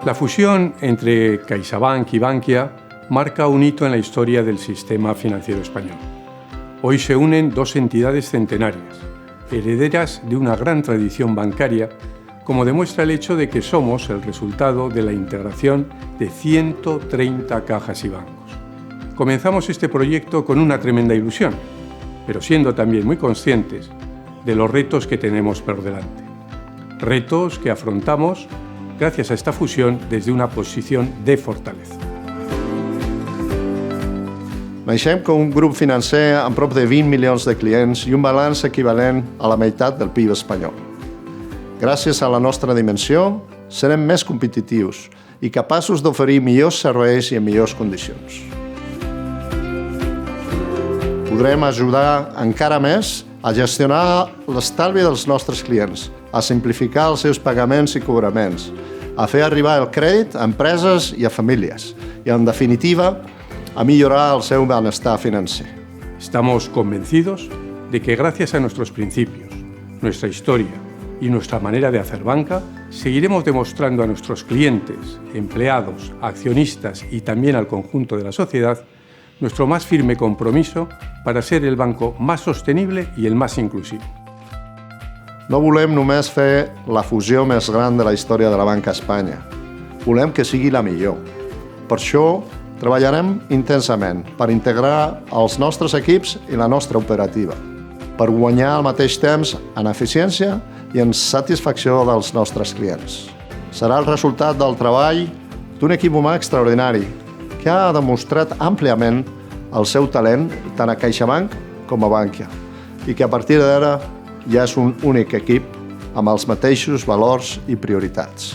La fusión entre CaixaBank y Bankia marca un hito en la historia del sistema financiero español. Hoy se unen dos entidades centenarias, herederas de una gran tradición bancaria, como demuestra el hecho de que somos el resultado de la integración de 130 cajas y bancos. Comenzamos este proyecto con una tremenda ilusión, pero siendo también muy conscientes de los retos que tenemos por delante. Retos que afrontamos gracias a esta fusión desde una posición de fortaleza. Naixem com un grup financer amb prop de 20 milions de clients i un balanç equivalent a la meitat del PIB espanyol. Gràcies a la nostra dimensió, serem més competitius i capaços d'oferir millors serveis i en millors condicions. Podrem ajudar encara més a gestionar l'estalvi dels nostres clients, a simplificar els seus pagaments i cobraments, a fer arribar el crèdit a empreses i a famílies i, en definitiva, a millorar el seu benestar financer. Estamos convencidos de que gracias a nuestros principios, nuestra historia y nuestra manera de hacer banca, seguiremos demostrando a nuestros clientes, empleados, accionistas y también al conjunto de la sociedad nuestro más firme compromiso para ser el banco más sostenible y el más inclusivo. No volem només fer la fusió més gran de la història de la banca a Espanya. Volem que sigui la millor. Per això, treballarem intensament per integrar els nostres equips i la nostra operativa, per guanyar al mateix temps en eficiència i en satisfacció dels nostres clients. Serà el resultat del treball d'un equip humà extraordinari que ha demostrat àmpliament el seu talent tant a CaixaBank com a Bankia i que a partir d'ara ja és un únic equip amb els mateixos valors i prioritats.